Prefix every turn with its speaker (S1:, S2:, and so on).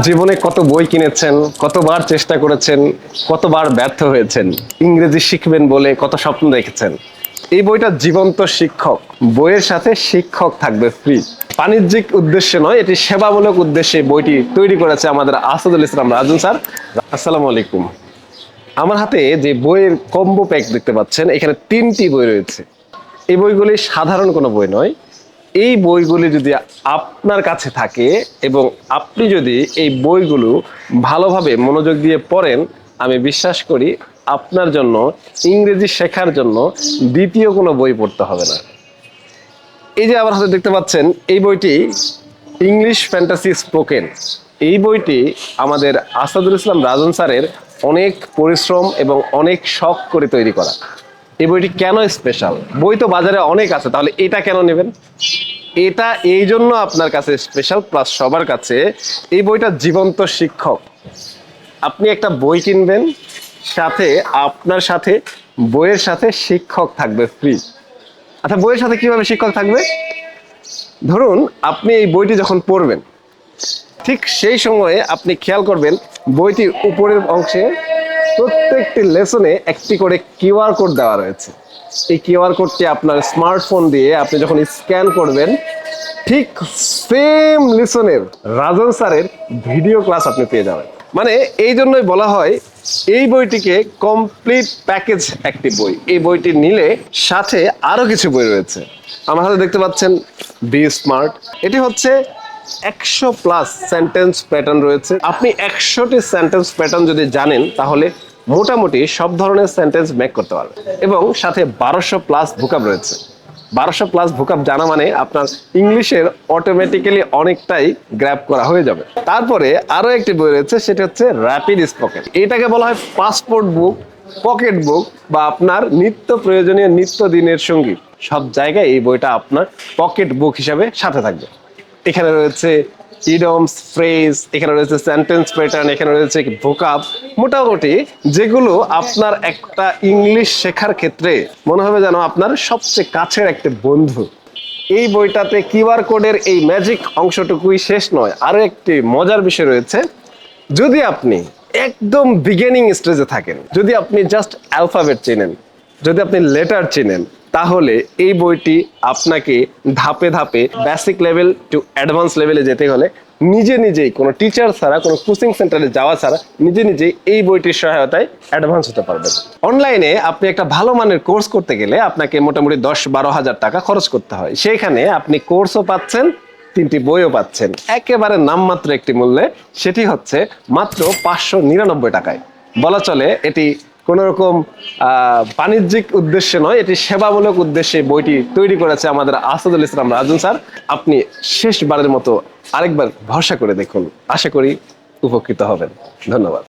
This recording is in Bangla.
S1: জীবনে কত বই কিনেছেন, কতবার চেষ্টা করেছেন, কতবার ব্যর্থ হয়েছেন, ইংরেজি শিখবেন বলে কত স্বপ্ন দেখেছেন। এই বইটা জীবন্ত শিক্ষক। বইয়ের সাথে শিক্ষক থাকবে ফ্রি। বাণিজ্যিক উদ্দেশ্যে নয়, এটি সেবামূলক উদ্দেশ্যে বইটি তৈরি করেছে আমাদের আসাদুল ইসলাম রাজু স্যার। আসসালামু আলাইকুম। আমার হাতে যে বইয়ের কম্বো প্যাক দেখতে পাচ্ছেন, এখানে 3টি বই রয়েছে। এই বইগুলি সাধারণ কোনো বই নয়। এই বইগুলি যদি আপনার কাছে থাকে এবং আপনি যদি এই বইগুলো ভালোভাবে মনোযোগ দিয়ে পড়েন, আমি বিশ্বাস করি আপনার জন্য ইংরেজি শেখার জন্য দ্বিতীয় কোনো বই পড়তে হবে না। এই যে আমার হাতে দেখতে পাচ্ছেন, এই বইটি ইংলিশ ফ্যান্টাসি স্পোকেন। এই বইটি আমাদের আসাদুল ইসলাম রাজন স্যারের অনেক পরিশ্রম এবং অনেক শখ করে তৈরি করা। এই বইটি কেন স্পেশাল? বই তো বাজারে অনেক আছে, তাহলে এটা কেন নেবেন? এটা এই জন্য আপনার কাছে স্পেশাল, প্লাস সবার কাছে এই বইটা জীবন্ত শিক্ষক। আপনি একটা বই কিনবেন, সাথে আপনার সাথে বইয়ের সাথে শিক্ষক থাকবে ফ্রি। আচ্ছা, বইয়ের সাথে কিভাবে শিক্ষক থাকবে? ধরুন আপনি এই বইটি যখন পড়বেন, ঠিক সেই সময়ে আপনি খেয়াল করবেন বইটির উপরের অংশে প্রত্যেকটি লেসনে একটি করে কিউআর কোড দেওয়া রয়েছে। এই কিউআর কোডটি আপনার স্মার্টফোন দিয়ে আপনি যখন স্ক্যান করবেন, ঠিক সেম লিসনের রাজন স্যারের ভিডিও ক্লাস আপনি পেয়ে যাবেন। মানে এই জন্যই বলা হয় এই বইটিকে কমপ্লিট প্যাকেজ একটি বই। এই বইটি নিলে সাথে আরো কিছু বই রয়েছে। আমার হাতে দেখতে পাচ্ছেন বি স্মার্ট। এটি হচ্ছে 100+ সেন্টেন্স প্যাটার্ন রয়েছে। আপনি 100টি সেন্টেন্স প্যাটার্ন যদি জানেন, তাহলে মোটামুটি সব ধরনের সেন্টেন্স মেক করতে পারবেন। এবং সাথে 1200+ ভোকাব রয়েছে। 1200+ ভোকাব জানা মানে আপনার ইংলিশের অটোমেটিক্যালি অনেকটাই গ্র্যাব করা হয়ে যাবে। তারপরে আরো একটি বই রয়েছে, সেটা হচ্ছে র্যাপিড স্পোকেন। এটাকে বলা হয় পাসপোর্ট বুক, পকেট বুক, বা আপনার নিত্য প্রয়োজনীয় নিত্যদিনের সঙ্গী। সব জায়গায় এই বইটা আপনার পকেট বুক হিসাবে সাথে থাকবে। এখানে রয়েছে ইডমস, ফ্রেজ, এখানে রয়েছে সেন্টেন্স প্যাটার্ন, এখানে রয়েছে ভোকাব। মোটামুটি যেগুলো আপনার একটা ইংলিশ শেখার ক্ষেত্রে মনে হবে যেন আপনার সবচেয়ে কাছের একটা বন্ধু। এই বইটাতে কিউআর কোডের এই ম্যাজিক অংশটুকুই শেষ নয়, আরো একটি মজার বিষয় রয়েছে। যদি আপনি একদম বিগিনিং স্টেজে থাকেন, যদি আপনি জাস্ট অ্যালফাবেট চেনেন, যদি আপনি লেটার চেনেন, তাহলে এই বইটি আপনাকে ধাপে ধাপে বেসিক লেভেল টু অ্যাডভান্স লেভেলে যেতে হলে নিজে নিজেই, কোনো টিচার ছাড়া, কোনো কোচিং সেন্টারে যাওয়া ছাড়া নিজে নিজেই এই বইটির সহায়তায় অ্যাডভান্স হতে পারবেন। অনলাইনে আপনি একটা ভালো মানের কোর্স করতে গেলে আপনাকে মোটামুটি 10-12 হাজার টাকা খরচ করতে হয়। সেইখানে আপনি কোর্সও পাচ্ছেন, 3টি বইও পাচ্ছেন একেবারে নামমাত্র একটি মূল্যে। সেটি হচ্ছে মাত্র 599 টাকায়। বলা চলে এটি কোনো রকম বাণিজ্যিক উদ্দেশ্যে নয়, এটি সেবামূলক উদ্দেশ্যে বইটি তৈরি করেছে আমাদের আসাদুল ইসলাম রাজু স্যার। আপনি শেষবারের মতো আরেকবার ভরসা করে দেখুন, আশা করি উপকৃত হবেন। ধন্যবাদ।